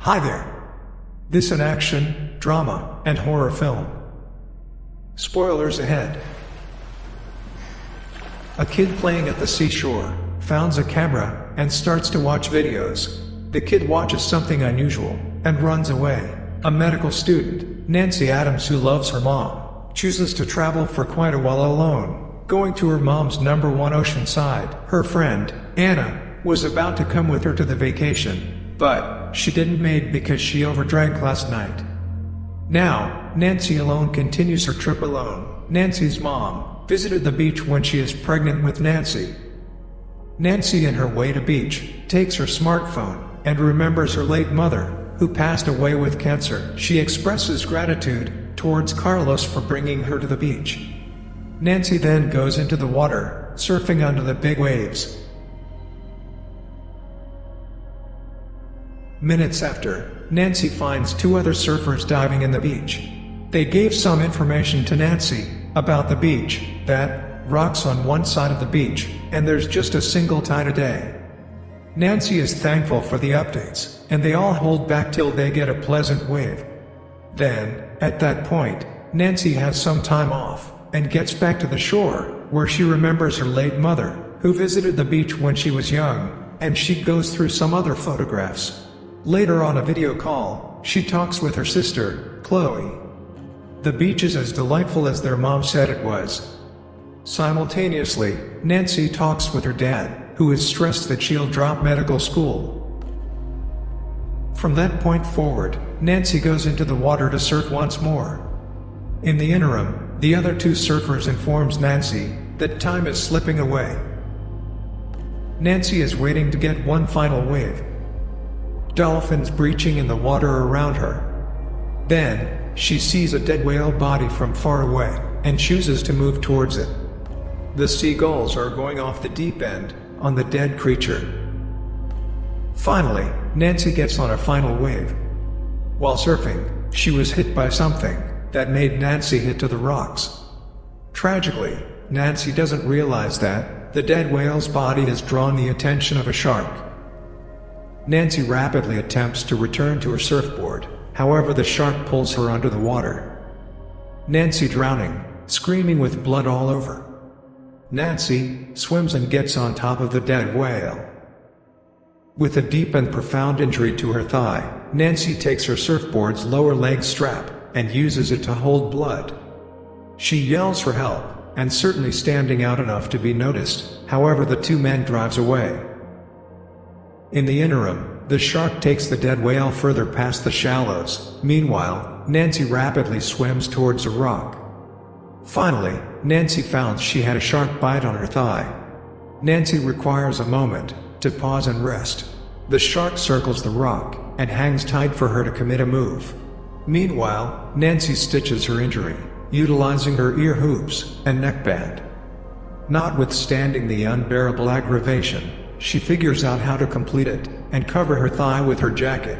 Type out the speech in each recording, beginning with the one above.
Hi there. This an action, drama, and horror film. Spoilers ahead. A kid playing at the seashore finds a camera and starts to watch videos. The kid watches something unusual and runs away. A medical student, Nancy Adams, who loves her mom, chooses to travel for quite a while alone, going to her mom's #1 Oceanside. Her friend, Anna, was about to come with her to the vacation, but she didn't make because she overdrank last night. Now, Nancy alone continues her trip alone. Nancy's mom visited the beach when she is pregnant with Nancy. Nancy, on her way to beach, takes her smartphone and remembers her late mother, who passed away with cancer. She expresses gratitude towards Carlos for bringing her to the beach. Nancy then goes into the water, surfing under the big waves. Minutes after, Nancy finds two other surfers diving in the beach. They gave some information to Nancy about the beach, that rocks on one side of the beach, and there's just a single tide a day. Nancy is thankful for the updates, and they all hold back till they get a pleasant wave. Then, at that point, Nancy has some time off, and gets back to the shore, where she remembers her late mother, who visited the beach when she was young, and she goes through some other photographs. Later on a video call, she talks with her sister, Chloe. The beach is as delightful as their mom said it was. Simultaneously, Nancy talks with her dad, who is stressed that she'll drop medical school. From that point forward, Nancy goes into the water to surf once more. In the interim, the other two surfers informs Nancy that time is slipping away. Nancy is waiting to get one final wave. Dolphins breaching in the water around her. Then, she sees a dead whale body from far away, and chooses to move towards it. The seagulls are going off the deep end on the dead creature. Finally, Nancy gets on a final wave. While surfing, she was hit by something that made Nancy hit to the rocks. Tragically, Nancy doesn't realize that the dead whale's body has drawn the attention of a shark. Nancy rapidly attempts to return to her surfboard, however the shark pulls her under the water. Nancy drowning, screaming with blood all over. Nancy swims and gets on top of the dead whale. With a deep and profound injury to her thigh, Nancy takes her surfboard's lower leg strap and uses it to hold blood. She yells for help, and certainly standing out enough to be noticed, however the two men drives away. In the interim, the shark takes the dead whale further past the shallows. Meanwhile, Nancy rapidly swims towards a rock. Finally, Nancy found she had a shark bite on her thigh. Nancy requires a moment to pause and rest. The shark circles the rock and hangs tight for her to commit a move. Meanwhile, Nancy stitches her injury, utilizing her ear hoops and neckband. Notwithstanding the unbearable aggravation, she figures out how to complete it and cover her thigh with her jacket.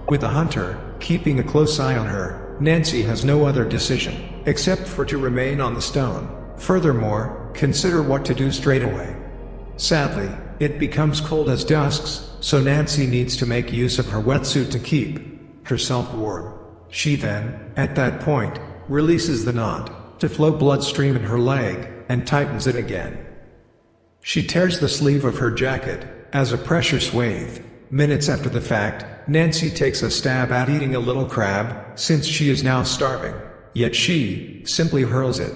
With the hunter keeping a close eye on her, Nancy has no other decision except for to remain on the stone. Furthermore, consider what to do straight away. Sadly, it becomes cold as dusk, so Nancy needs to make use of her wetsuit to keep herself warm. She then, at that point, releases the knot to flow bloodstream in her leg and tightens it again. She tears the sleeve of her jacket as a pressure swathe. Minutes after the fact, Nancy takes a stab at eating a little crab, since she is now starving, yet she simply hurls it.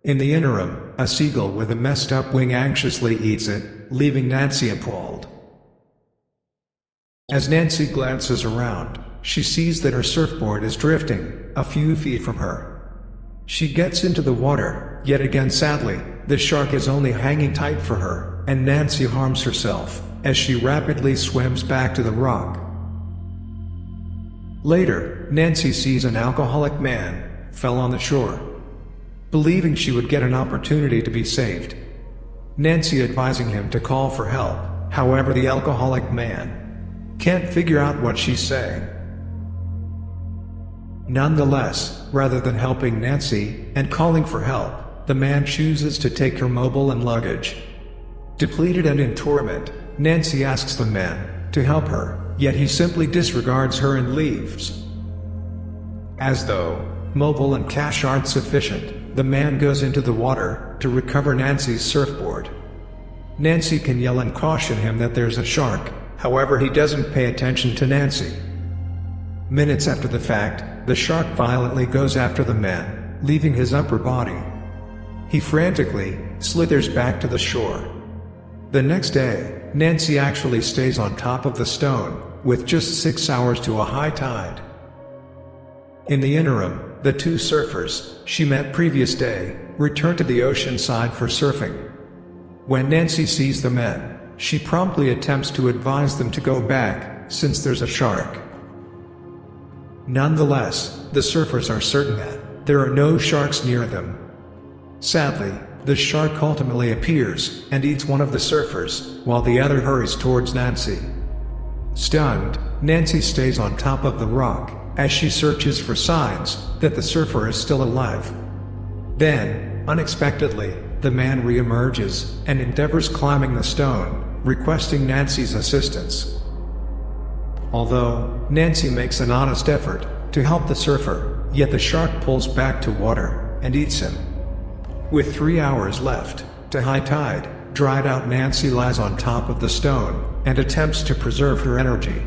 In the interim, a seagull with a messed up wing anxiously eats it, leaving Nancy appalled. As Nancy glances around, she sees that her surfboard is drifting a few feet from her. She gets into the water, yet again sadly, the shark is only hanging tight for her, and Nancy harms herself as she rapidly swims back to the rock. Later, Nancy sees an alcoholic man fell on the shore. Believing she would get an opportunity to be saved, Nancy advising him to call for help, however the alcoholic man can't figure out what she's saying. Nonetheless, rather than helping Nancy and calling for help, the man chooses to take her mobile and luggage. Depleted and in torment, Nancy asks the man to help her, yet he simply disregards her and leaves. As though mobile and cash aren't sufficient, the man goes into the water to recover Nancy's surfboard. Nancy can yell and caution him that there's a shark, however he doesn't pay attention to Nancy. Minutes after the fact, the shark violently goes after the man, leaving his upper body. He frantically slithers back to the shore. The next day, Nancy actually stays on top of the stone, with just 6 hours to a high tide. In the interim, the two surfers she met previous day return to the ocean side for surfing. When Nancy sees the men, she promptly attempts to advise them to go back, since there's a shark. Nonetheless, the surfers are certain that there are no sharks near them. Sadly, the shark ultimately appears and eats one of the surfers, while the other hurries towards Nancy. Stunned, Nancy stays on top of the rock as she searches for signs that the surfer is still alive. Then, unexpectedly, the man re-emerges and endeavors climbing the stone, requesting Nancy's assistance. Although Nancy makes an honest effort to help the surfer, yet the shark pulls back to water and eats him. With 3 hours left to high tide, dried out Nancy lies on top of the stone and attempts to preserve her energy.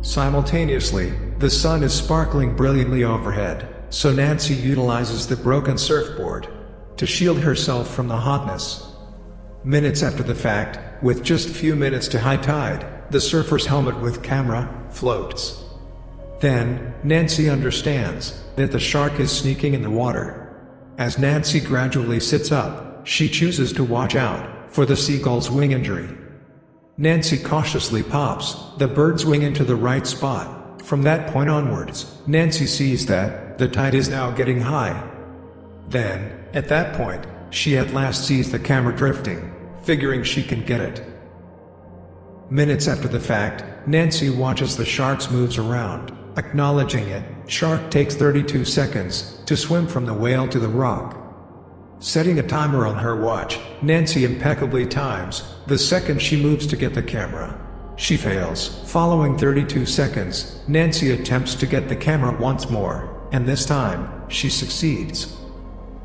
Simultaneously, the sun is sparkling brilliantly overhead, so Nancy utilizes the broken surfboard to shield herself from the hotness. Minutes after the fact, with just few minutes to high tide, the surfer's helmet with camera floats. Then, Nancy understands that the shark is sneaking in the water. As Nancy gradually sits up, she chooses to watch out for the seagull's wing injury. Nancy cautiously pops the bird's wing into the right spot. From that point onwards, Nancy sees that the tide is now getting high. Then, at that point, she at last sees the camera drifting, figuring she can get it. Minutes after the fact, Nancy watches the shark's moves around. Acknowledging it, shark takes 32 seconds to swim from the whale to the rock. Setting a timer on her watch, Nancy impeccably times the second she moves to get the camera. She fails. Following 32 seconds, Nancy attempts to get the camera once more, and this time, she succeeds.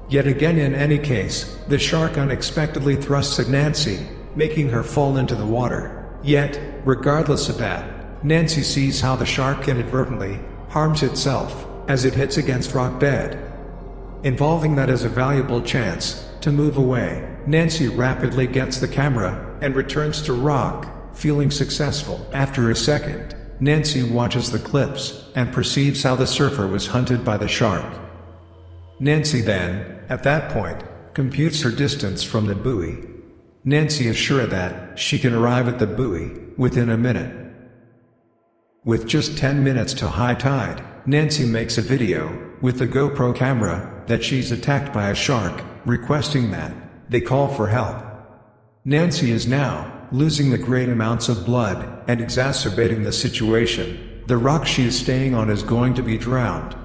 Yet again, in any case, the shark unexpectedly thrusts at Nancy, making her fall into the water. Yet, regardless of that, Nancy sees how the shark inadvertently harms itself as it hits against rock bed. Involving that as a valuable chance to move away, Nancy rapidly gets the camera and returns to rock, feeling successful. After a second, Nancy watches the clips and perceives how the surfer was hunted by the shark. Nancy then, at that point, computes her distance from the buoy. Nancy is sure that she can arrive at the buoy within a minute. With just 10 minutes to high tide, Nancy makes a video with the GoPro camera that she's attacked by a shark, requesting that they call for help. Nancy is now losing the great amounts of blood and exacerbating the situation. The rock she is staying on is going to be drowned.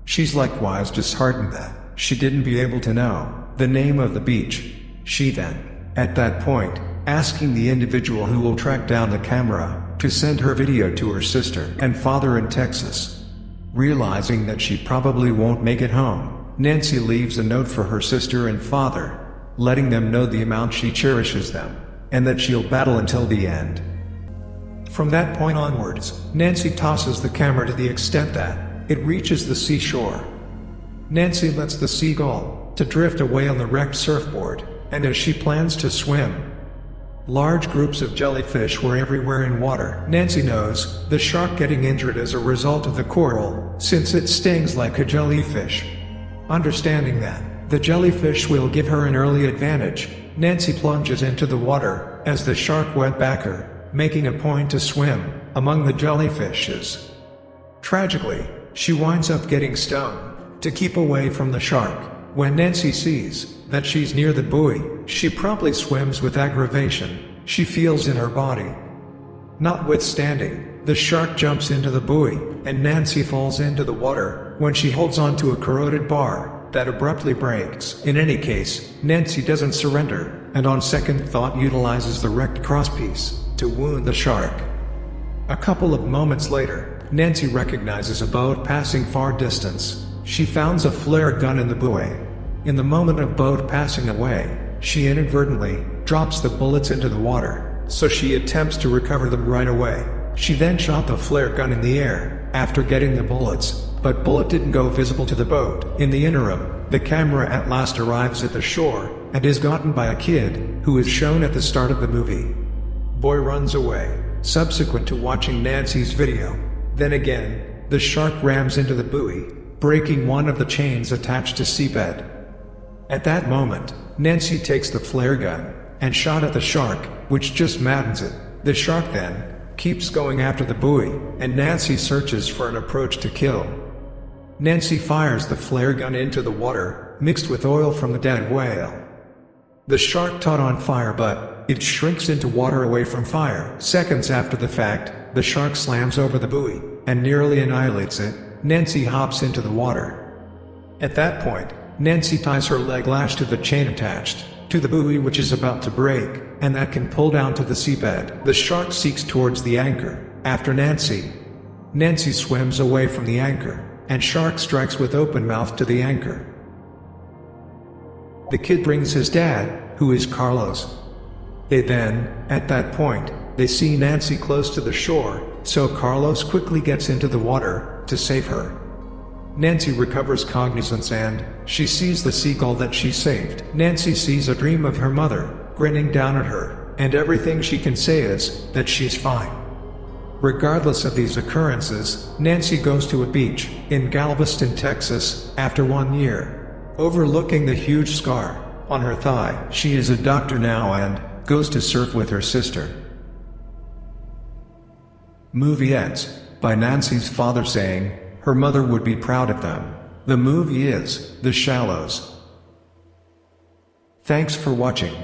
She's likewise disheartened that she didn't be able to know the name of the beach. She then, at that point, asking the individual who will track down the camera to send her video to her sister and father in Texas. Realizing that she probably won't make it home, Nancy leaves a note for her sister and father, letting them know the amount she cherishes them, and that she'll battle until the end. From that point onwards, Nancy tosses the camera to the extent that it reaches the seashore. Nancy lets the seagull to drift away on the wrecked surfboard, and as she plans to swim, large groups of jellyfish were everywhere in water. Nancy knows the shark getting injured as a result of the coral, since it stings like a jellyfish. Understanding that the jellyfish will give her an early advantage, Nancy plunges into the water as the shark went back her, making a point to swim among the jellyfishes. Tragically, she winds up getting stung to keep away from the shark. When Nancy sees that she's near the buoy, she promptly swims with aggravation she feels in her body. Notwithstanding, the shark jumps into the buoy, and Nancy falls into the water when she holds onto a corroded bar that abruptly breaks. In any case, Nancy doesn't surrender, and on second thought utilizes the wrecked crosspiece to wound the shark. A couple of moments later, Nancy recognizes a boat passing far distance. She finds a flare gun in the buoy. In the moment of boat passing away, she inadvertently drops the bullets into the water, so she attempts to recover them right away. She then shot the flare gun in the air after getting the bullets, but bullet didn't go visible to the boat. In the interim, the camera at last arrives at the shore and is gotten by a kid who is shown at the start of the movie. Boy runs away, subsequent to watching Nancy's video. Then again, the shark rams into the buoy, breaking one of the chains attached to seabed. At that moment, Nancy takes the flare gun and shot at the shark, which just maddens it. The shark then keeps going after the buoy, and Nancy searches for an approach to kill. Nancy fires the flare gun into the water, mixed with oil from the dead whale. The shark caught on fire, but it shrinks into water away from fire. Seconds after the fact, the shark slams over the buoy and nearly annihilates it. Nancy hops into the water. At that point, Nancy ties her leg lash to the chain attached to the buoy, which is about to break, and that can pull down to the seabed. The shark seeks towards the anchor after Nancy. Nancy swims away from the anchor, and shark strikes with open mouth to the anchor. The kid brings his dad, who is Carlos. At that point, they see Nancy close to the shore, so Carlos quickly gets into the water to save her. Nancy recovers cognizance and she sees the seagull that she saved. Nancy sees a dream of her mother grinning down at her, and everything she can say is that she's fine. Regardless of these occurrences, Nancy goes to a beach in Galveston, Texas, after 1 year. Overlooking the huge scar on her thigh, she is a doctor now and goes to surf with her sister. Movie ends by Nancy's father saying her mother would be proud of them. The movie is The Shallows. Thanks for watching.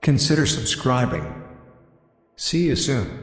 Consider subscribing. See you soon.